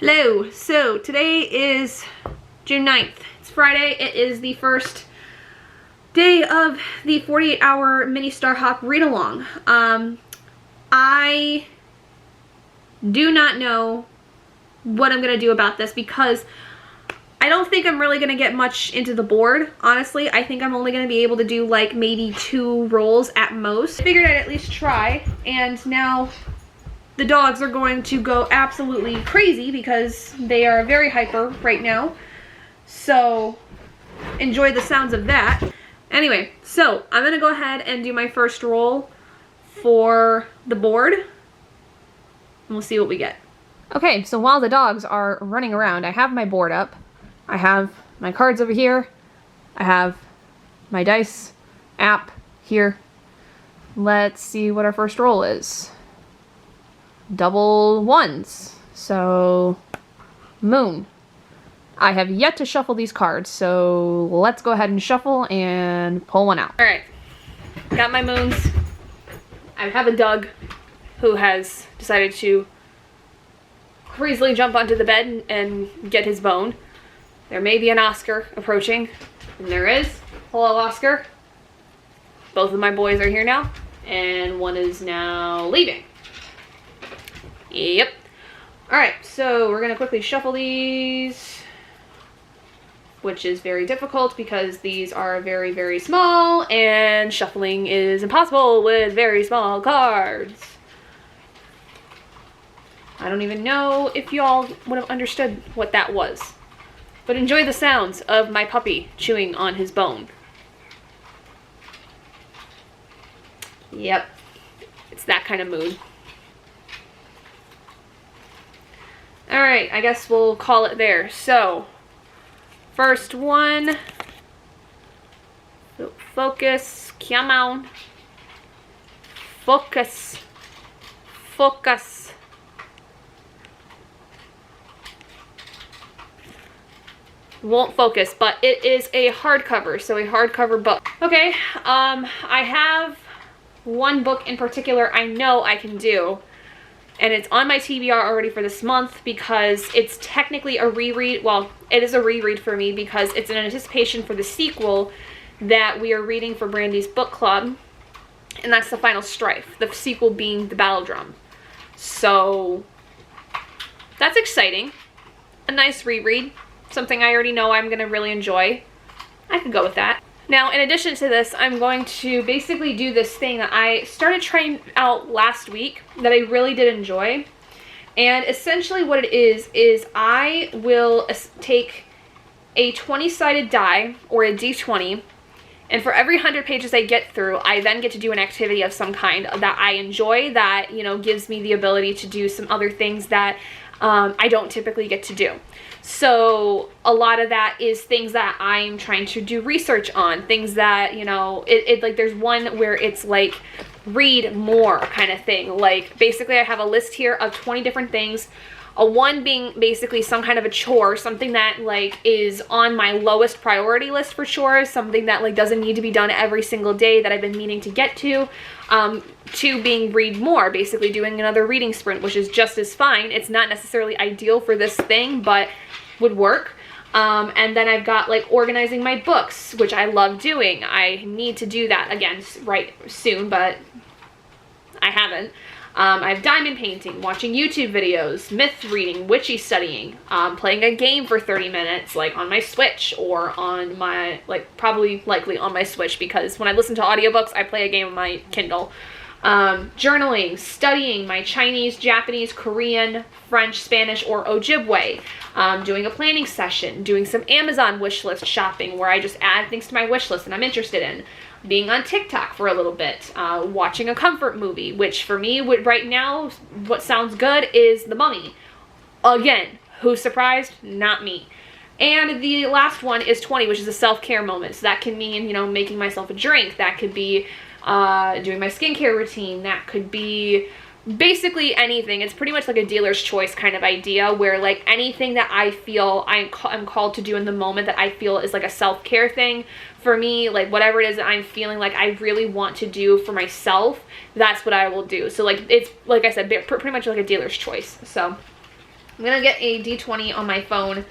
Hello, so today is June 9th. It's Friday. It is the first day of the 48-hour mini Star Hop read-along. I do not know what I'm going to do about this because I don't think I'm really going to get much into the board, honestly. I think I'm only going to be able to do like maybe 2 rolls at most. I figured I'd at least try, and now the dogs are going to go absolutely crazy because they are very hyper right now. So enjoy the sounds of that. Anyway, so I'm gonna go ahead and do my first roll for the board, and we'll see what we get. Okay, so while the dogs are running around, I have my board up. I have my cards over here. I have my dice app here. Let's see what our first roll is. Double ones, so moon. I have yet to shuffle these cards, so let's go ahead and shuffle and pull one out. All right, got my moons. I have a Doug who has decided to crazily jump onto the bed and get his bone. There may be an Oscar approaching, and there is. Hello, Oscar. Both of my boys are here now, and one is now leaving. Yep. Alright, so we're going to quickly shuffle these, which is very difficult because these are very, very small, and shuffling is impossible with very small cards. I don't even know if y'all would have understood what that was, but enjoy the sounds of my puppy chewing on his bone. Yep, it's that kind of mood. Alright, I guess we'll call it there. So, first one. Focus. Come on. Focus. Focus. Won't focus, but it is a hardcover, so a hardcover book. Okay, I have one book in particular I know I can do. And it's on my TBR already for this month because it's technically a reread. Well, it is a reread for me because it's in anticipation for the sequel that we are reading for Brandy's book club. And that's the final Strife. The sequel being the Battle Drum. So that's exciting. A nice reread. Something I already know I'm going to really enjoy. I could go with that. Now, in addition to this, I'm going to basically do this thing that I started trying out last week that I really did enjoy. And essentially what it is I will take a 20-sided die, or a D20, and for every 100 pages I get through, I then get to do an activity of some kind that I enjoy, that, you know, gives me the ability to do some other things that I don't typically get to do. So a lot of that is things that I'm trying to do research on, things that, you know, like there's one where it's like read more kind of thing. Like basically I have a list here of 20 different things. One being basically some kind of a chore, something that like is on my lowest priority list for chores, something that like doesn't need to be done every single day that I've been meaning to get to. 2 being read more, basically doing another reading sprint, which is just as fine. It's not necessarily ideal for this thing, but would work. And then I've got like organizing my books, which I love doing. I need to do that again right soon, but I haven't. I have diamond painting, watching YouTube videos, myth reading, witchy studying, playing a game for 30 minutes, like on my Switch or on my, like probably likely on my Switch, because when I listen to audiobooks, I play a game on my Kindle. Journaling, studying my Chinese, Japanese, Korean, French, Spanish, or Ojibwe, doing a planning session, doing some Amazon wish list shopping where I just add things to my wish list that I'm interested in, being on TikTok for a little bit, watching a comfort movie, which for me right now, what sounds good is The Mummy. Again, who's surprised? Not me. And the last one is 20, which is a self-care moment. So that can mean, you know, making myself a drink. That could be doing my skincare routine. That could be basically anything. It's pretty much like a dealer's choice kind of idea, where like anything that I feel I'm called to do in the moment that I feel is like a self-care thing for me, like whatever it is that I'm feeling like I really want to do for myself, that's what I will do. So like it's, like I said, pretty much like a dealer's choice. So I'm gonna get a D20 on my phone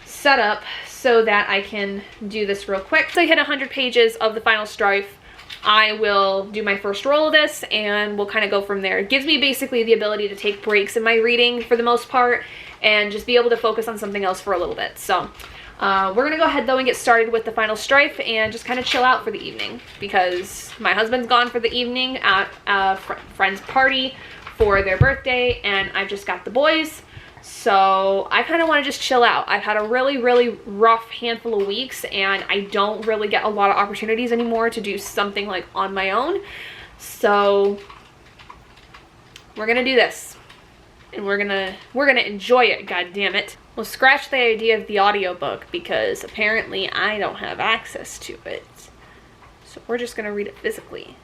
set up so that I can do this real quick. So I hit 100 pages of the final Strife. I will do my first roll of this and we'll kind of go from there. It gives me basically the ability to take breaks in my reading for the most part and just be able to focus on something else for a little bit. So we're gonna go ahead though and get started with the final Strife and just kind of chill out for the evening because my husband's gone for the evening at a friend's party for their birthday and I've just got the boys. So I kind of want to just chill out. I've had a really, really rough handful of weeks and I don't really get a lot of opportunities anymore to do something like on my own. So we're gonna do this and we're gonna enjoy it, god damn it. We'll scratch the idea of the audiobook because apparently I don't have access to it. So we're just gonna read it physically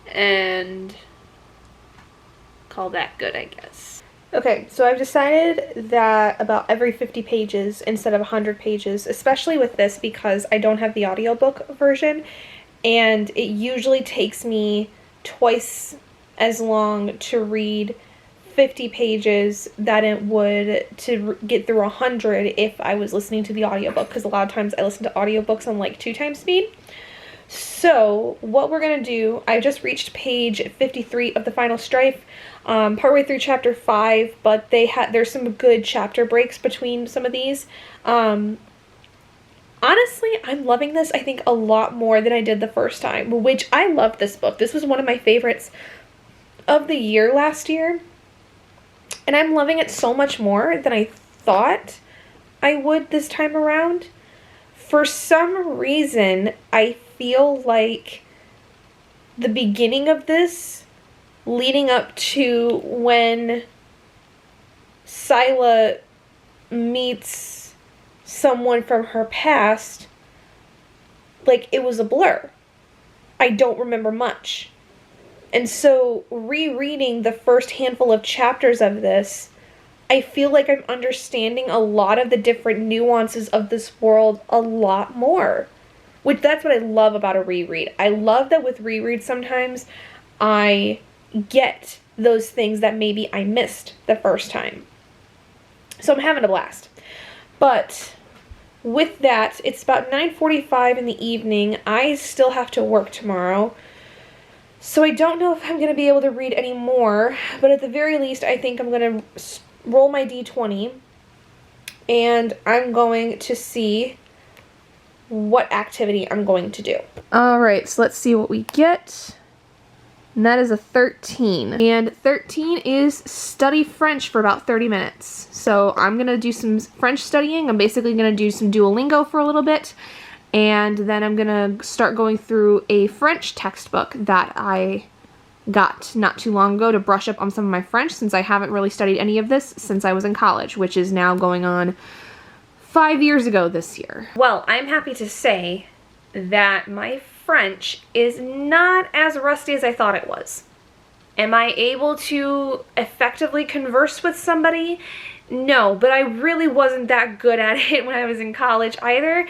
and call that good, I guess. Okay, so I've decided that about every 50 pages instead of 100 pages, especially with this because I don't have the audiobook version, and it usually takes me twice as long to read 50 pages than it would to get through 100 if I was listening to the audiobook, because a lot of times I listen to audiobooks on like 2 times speed. So what we're going to do, I just reached page 53 of the final Strife, partway through chapter 5, but there's some good chapter breaks between some of these. Honestly, I'm loving this, I think, a lot more than I did the first time, which I loved this book. This was one of my favorites of the year last year, and I'm loving it so much more than I thought I would this time around. For some reason, I feel like the beginning of this, leading up to when Scylla meets someone from her past, like it was a blur. I don't remember much. And so rereading the first handful of chapters of this, I feel like I'm understanding a lot of the different nuances of this world a lot more. Which, that's what I love about a reread. I love that with rereads sometimes I get those things that maybe I missed the first time. So I'm having a blast. But with that, it's about 9:45 in the evening. I still have to work tomorrow. So I don't know if I'm going to be able to read any more. But at the very least, I think I'm going to roll my D20. And I'm going to see what activity I'm going to do. Alright, so let's see what we get. And that is a 13. And 13 is study French for about 30 minutes. So I'm going to do some French studying. I'm basically going to do some Duolingo for a little bit. And then I'm going to start going through a French textbook that I got not too long ago to brush up on some of my French, since I haven't really studied any of this since I was in college, which is now going on 5 years ago this year. Well, I'm happy to say that my French is not as rusty as I thought it was. Am I able to effectively converse with somebody? No, but I really wasn't that good at it when I was in college either.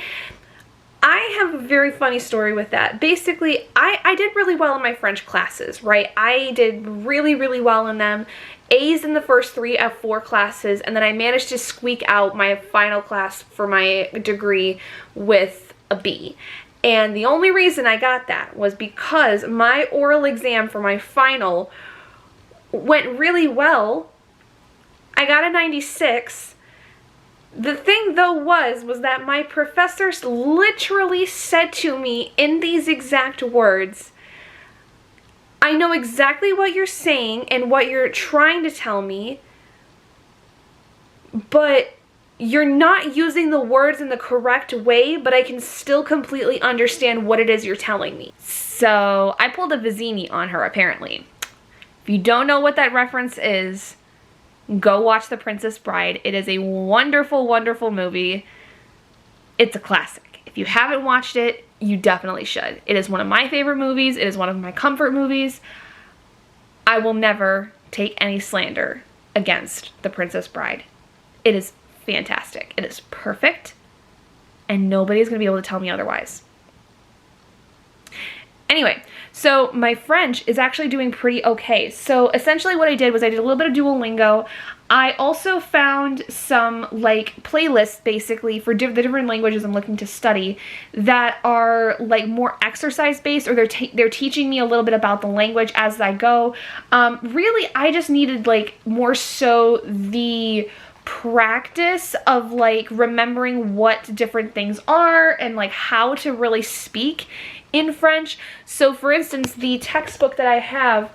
I have a very funny story with that. Basically, I did really well in my French classes, right? I did really, really well in them. A's in the first 3 of 4 classes, and then I managed to squeak out my final class for my degree with a B. And the only reason I got that was because my oral exam for my final went really well. I got a 96. The thing though was that my professors literally said to me in these exact words, I know exactly what you're saying and what you're trying to tell me, but you're not using the words in the correct way, but I can still completely understand what it is you're telling me. So I pulled a Vizzini on her, apparently. If you don't know what that reference is, go watch The Princess Bride. It is a wonderful, wonderful movie. It's a classic. If you haven't watched it, you definitely should. It is one of my favorite movies. It is one of my comfort movies. I will never take any slander against The Princess Bride. It is fantastic. It is perfect, and nobody's going to be able to tell me otherwise. Anyway, So my French is actually doing pretty okay. So essentially what I did was I did a little bit of Duolingo. I also found some like playlists basically for the different languages I'm looking to study that are like more exercise based, or they're teaching me a little bit about the language as I go. Really, I just needed like more so the practice of like remembering what different things are and like how to really speak in French. So for instance, the textbook that I have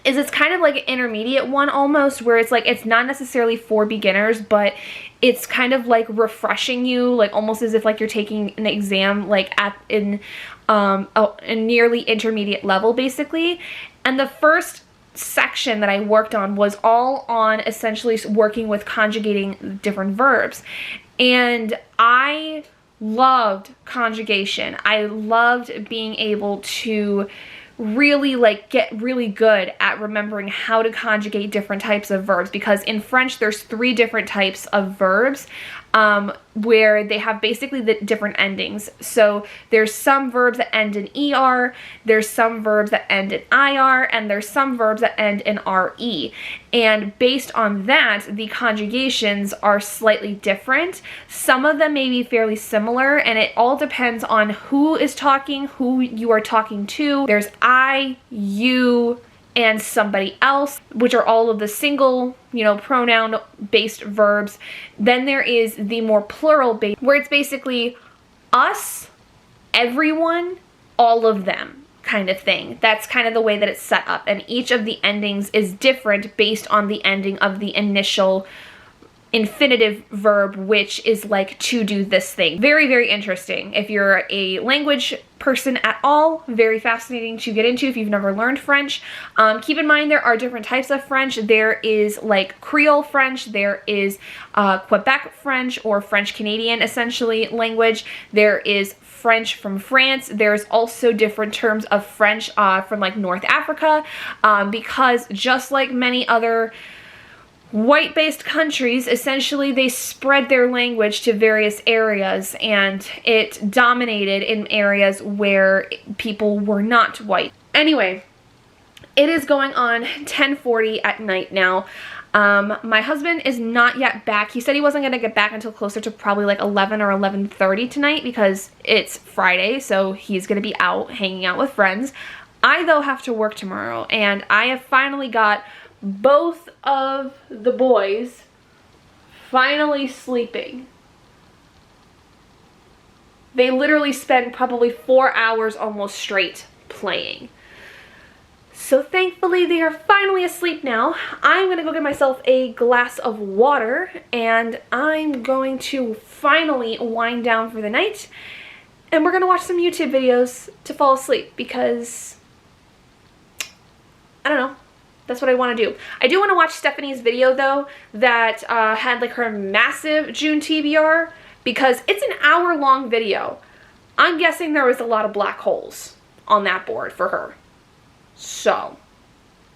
it's kind of like an intermediate one almost, where it's like it's not necessarily for beginners, but it's kind of like refreshing you, like almost as if like you're taking an exam like in a nearly intermediate level basically. And the first section that I worked on was all on essentially working with conjugating different verbs. And I loved conjugation. I loved being able to really like get really good at remembering how to conjugate different types of verbs, because in French there's 3 different types of verbs where they have basically the different endings. So there's some verbs that end in ER, there's some verbs that end in IR, and there's some verbs that end in RE. And based on that, the conjugations are slightly different. Some of them may be fairly similar, and it all depends on who is talking, who you are talking to. There's I, you, and somebody else, which are all of the single, pronoun based verbs. Then there is the more plural based, where it's basically us, everyone, all of them kind of thing. That's kind of the way that it's set up, and each of the endings is different based on the ending of the initial infinitive verb, which is like to do this thing. Very, very interesting. If you're a language person at all, very fascinating to get into if you've never learned French. Keep in mind there are different types of French. There is like Creole French, there is Quebec French, or French Canadian essentially language. There is French from France. There's also different terms of French from like North Africa, because just like many other white-based countries, essentially they spread their language to various areas, and it dominated in areas where people were not white. Anyway, it is going on 10:40 at night now. My husband is not yet back. He said he wasn't going to get back until closer to probably like 11 or 11:30 tonight, because it's Friday, so he's going to be out hanging out with friends. I, though, have to work tomorrow, and I have finally got both of the boys finally sleeping. They literally spend probably 4 hours almost straight playing. So thankfully they are finally asleep now. I'm gonna go get myself a glass of water, and I'm going to finally wind down for the night, and we're gonna watch some YouTube videos to fall asleep, because I don't know, that's what I want to do. I do want to watch Stephanie's video though, that had like her massive June TBR, because it's an hour-long video. I'm guessing there was a lot of black holes on that board for her. So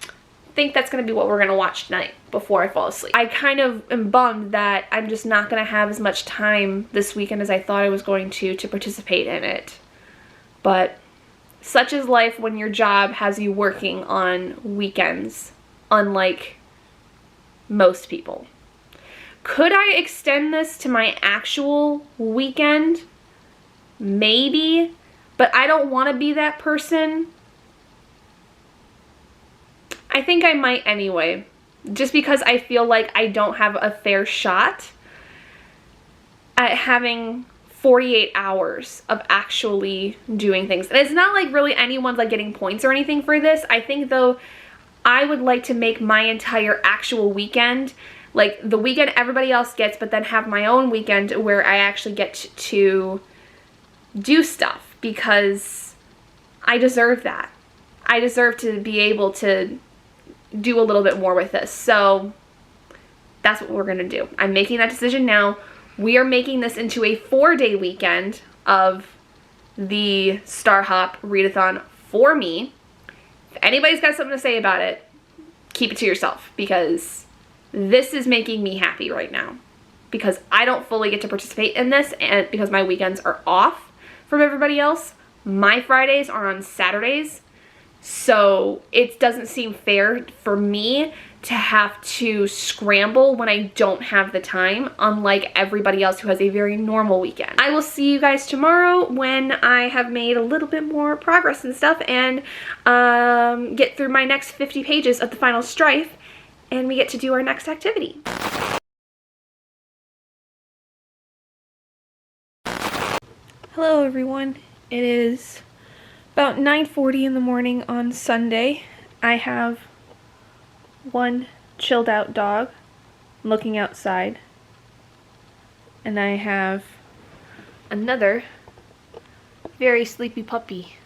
I think that's going to be what we're going to watch tonight before I fall asleep. I kind of am bummed that I'm just not going to have as much time this weekend as I thought I was going to participate in it. But such is life when your job has you working on weekends, unlike most people. Could I extend this to my actual weekend? Maybe, but I don't want to be that person. I think I might anyway, just because I feel like I don't have a fair shot at having 48 hours of actually doing things. And it's not like really anyone's like getting points or anything for this. I think though I would like to make my entire actual weekend like the weekend everybody else gets, but then have my own weekend where I actually get to do stuff, because I deserve that. I deserve to be able to do a little bit more with this. So that's what we're gonna do. I'm making that decision now. We are making this into a 4-day weekend of the Star Hop Readathon for me. If anybody's got something to say about it, keep it to yourself, because this is making me happy right now, because I don't fully get to participate in this, and because my weekends are off from everybody else. My Fridays are on Saturdays, So it doesn't seem fair for me to have to scramble when I don't have the time, unlike everybody else who has a very normal weekend. I will see you guys tomorrow when I have made a little bit more progress and stuff, and get through my next 50 pages of the final Strife, and we get to do our next activity. Hello everyone. It is about 9:40 in the morning on Sunday. I have one chilled out dog looking outside, and I have another very sleepy puppy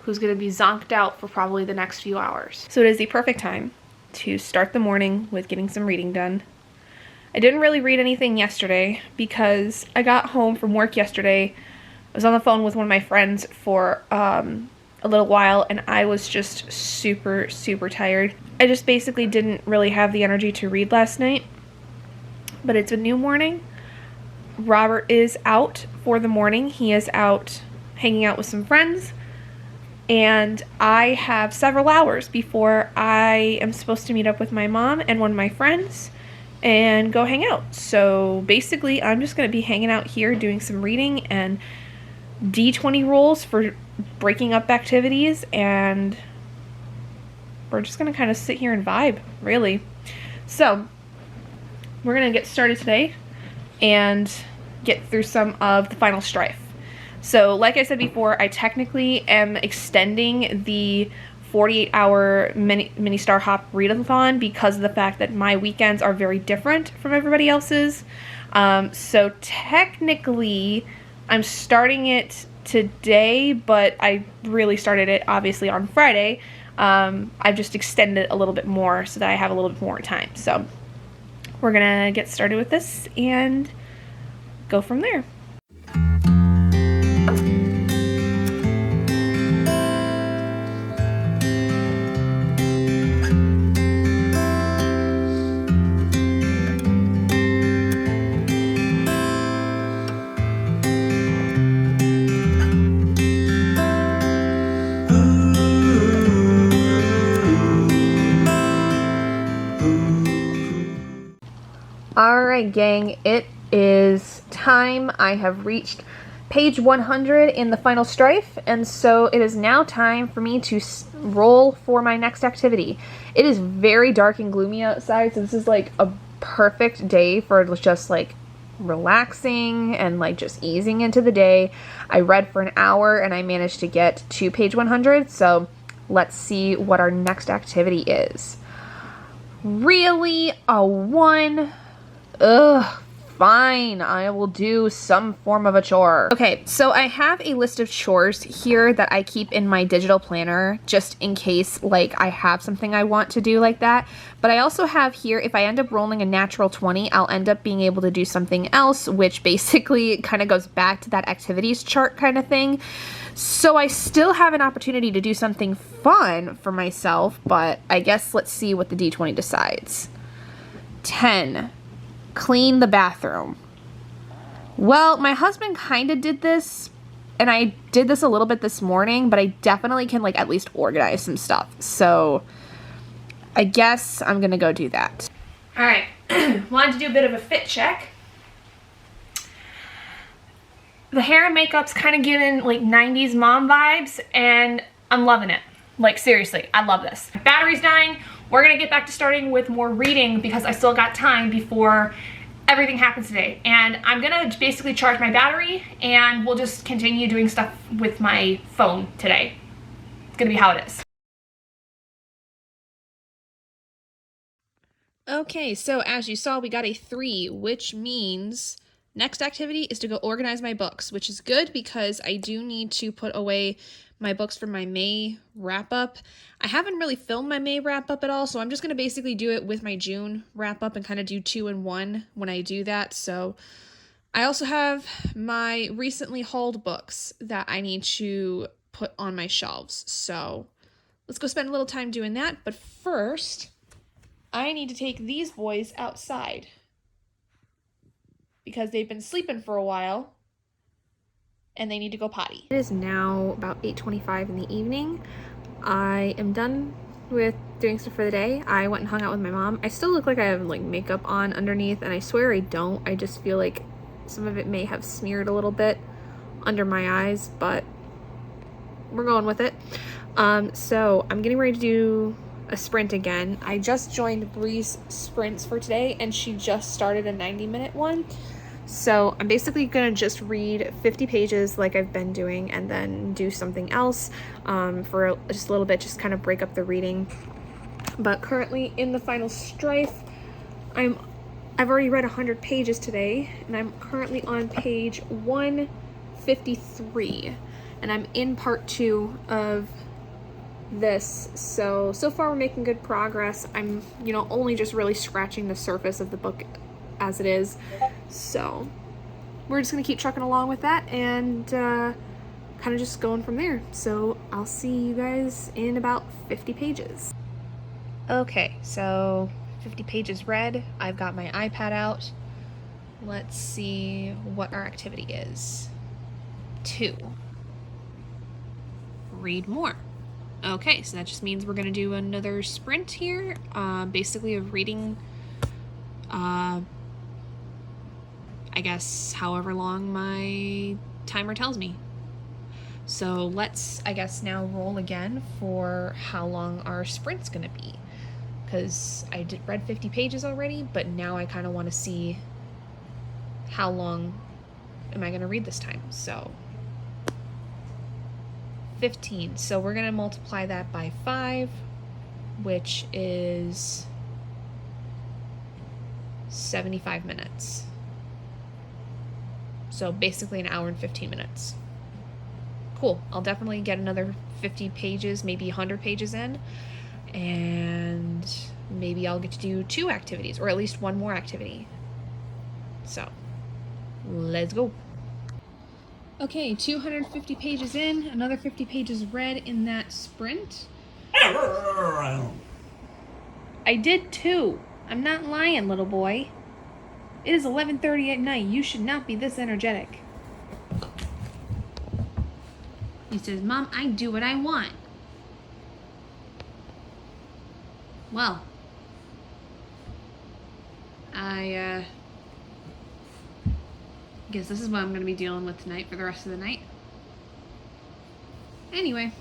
who's going to be zonked out for probably the next few hours. So it is the perfect time to start the morning with getting some reading done. I didn't really read anything yesterday because I got home from work yesterday. I was on the phone with one of my friends for a little while, and I was just super tired. I just basically didn't really have the energy to read last night, but it's a new morning. Robert is out for the morning. He is out hanging out with some friends, and I have several hours before I am supposed to meet up with my mom and one of my friends and go hang out. So basically, I'm just going to be hanging out here doing some reading and D20 rolls for breaking up activities, and we're just going to kind of sit here and vibe, really. So we're going to get started today and get through some of the final Strife. So like I said before, I technically am extending the 48-hour mini Star Hop Readathon because of the fact that my weekends are very different from everybody else's. So technically I'm starting it today, but I really started it obviously on Friday. I've just extended it a little bit more so that I have a little bit more time. So we're gonna get started with this and go from there. Alright gang, it is time. I have reached page 100 in the final Strife, and so it is now time for me to roll for my next activity. It is very dark and gloomy outside, so this is like a perfect day for just like relaxing and like just easing into the day. I read for an hour and I managed to get to page 100, so let's see what our next activity is. Really? A 1? Ugh, fine. I will do some form of a chore. Okay, so I have a list of chores here that I keep in my digital planner just in case like I have something I want to do like that. But I also have here, if I end up rolling a natural 20, I'll end up being able to do something else, which basically kind of goes back to that activities chart kind of thing. So I still have an opportunity to do something fun for myself, but I guess let's see what the D20 decides. 10. Clean the bathroom. Well, my husband kind of did this, and I did this a little bit this morning, but I definitely can like at least organize some stuff. So I guess I'm gonna go do that. All right, wanted to do a bit of a fit check. The hair and makeup's kind of giving like 90s mom vibes, and I'm loving it. Like seriously, I love this. Battery's dying. We're gonna get back to starting with more reading because I still got time before everything happens today. And I'm gonna basically charge my battery and we'll just continue doing stuff with my phone today. It's gonna be how it is. Okay, so as you saw, we got a 3, which means next activity is to go organize my books, which is good because I do need to put away my books for my May wrap-up. I haven't really filmed my May wrap-up at all, so I'm just going to basically do it with my June wrap-up and kind of do 2 in 1 when I do that. So I also have my recently hauled books that I need to put on my shelves. So let's go spend a little time doing that. But first, I need to take these boys outside because they've been sleeping for a while and they need to go potty. It is now about 8:25 in the evening. I am done with doing stuff for the day. I went and hung out with my mom. I still look like I have like makeup on underneath, and I swear I don't. I just feel like some of it may have smeared a little bit under my eyes, but we're going with it. So I'm getting ready to do a sprint again. I just joined Bree's sprints for today, and she just started a 90-minute one. So I'm basically gonna just read 50 pages like I've been doing, and then do something else for just a little bit, just kind of break up the reading. But currently in the final Strife, I've already read 100 pages today, and I'm currently on page 153, and I'm in part 2 of this. So far we're making good progress. I'm, only just really scratching the surface of the book as it is. So we're just gonna keep trucking along with that and kind of just going from there. So I'll see you guys in about 50 pages. Okay, so 50 pages read. I've got my iPad out. Let's see what our activity is. 2. Read more. Okay, so that just means we're gonna do another sprint here, basically of reading, I guess, however long my timer tells me. So let's, I guess, now roll again for how long our sprint's gonna be. Because I read 50 pages already, but now I kind of want to see how long am I going to read this time. So 15. So we're going to multiply that by 5, which is 75 minutes. So basically an hour and 15 minutes. Cool. I'll definitely get another 50 pages, maybe 100 pages in. And maybe I'll get to do 2 activities, or at least 1 more activity. So, let's go. Okay, 250 pages in, another 50 pages read in that sprint. I did 2. I'm not lying, little boy. It is 11:30 at night. You should not be this energetic. He says, Mom, I do what I want. Well, I guess this is what I'm going to be dealing with tonight for the rest of the night. Anyway,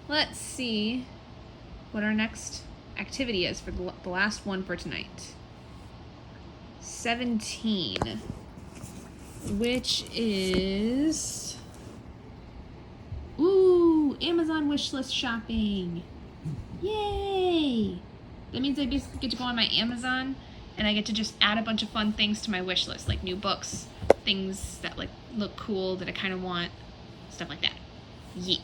let's see what our next activity is for the last one for tonight. 17, which is, ooh, Amazon wishlist shopping. Yay! That means I basically get to go on my Amazon and I get to just add a bunch of fun things to my wish list, like new books, things that like look cool that I kind of want, stuff like that. Yeah.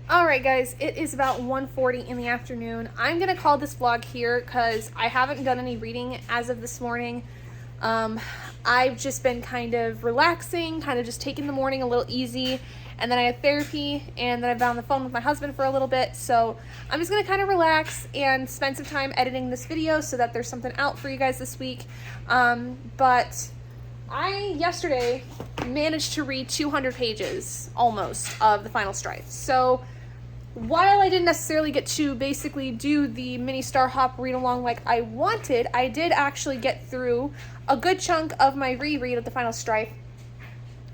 Alright guys, it is about 1:40 in the afternoon. I'm gonna call this vlog here because I haven't done any reading as of this morning. I've just been kind of relaxing, kind of just taking the morning a little easy, and then I had therapy, and then I've been on the phone with my husband for a little bit, so I'm just going to kind of relax and spend some time editing this video so that there's something out for you guys this week. But I, yesterday, managed to read 200 pages, almost, of the final Strife. So while I didn't necessarily get to basically do the mini Star Hop read along like I wanted, I did actually get through a good chunk of my reread of the final Strife,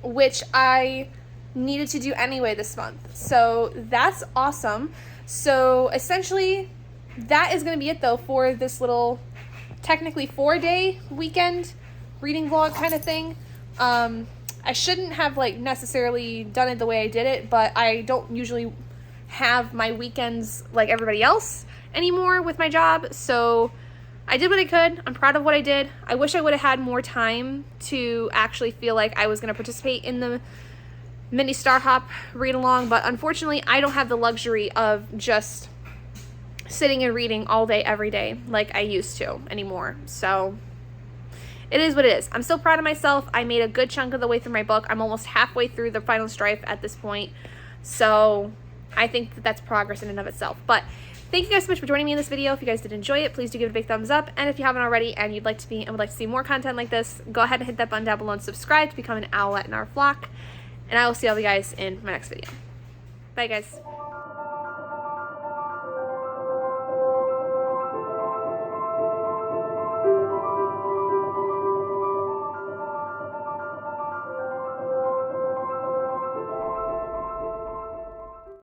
which I needed to do anyway this month. So that's awesome. So essentially that is going to be it though for this little technically 4-day weekend reading vlog kind of thing. I shouldn't have like necessarily done it the way I did it, but I don't usually have my weekends like everybody else anymore with my job, so I did what I could. I'm proud of what I did. I wish I would have had more time to actually feel like I was going to participate in the mini Star Hop read along, but unfortunately I don't have the luxury of just sitting and reading all day every day like I used to anymore. So it is what it is. I'm still proud of myself. I made a good chunk of the way through my book. I'm almost halfway through the final Strife at this point. So I think that that's progress in and of itself. But thank you guys so much for joining me in this video. If you guys did enjoy it, please do give it a big thumbs up. And if you haven't already and you'd like to be and would like to see more content like this, go ahead and hit that button down below and subscribe to become an owlet in our flock. And I will see all of you guys in my next video. Bye, guys.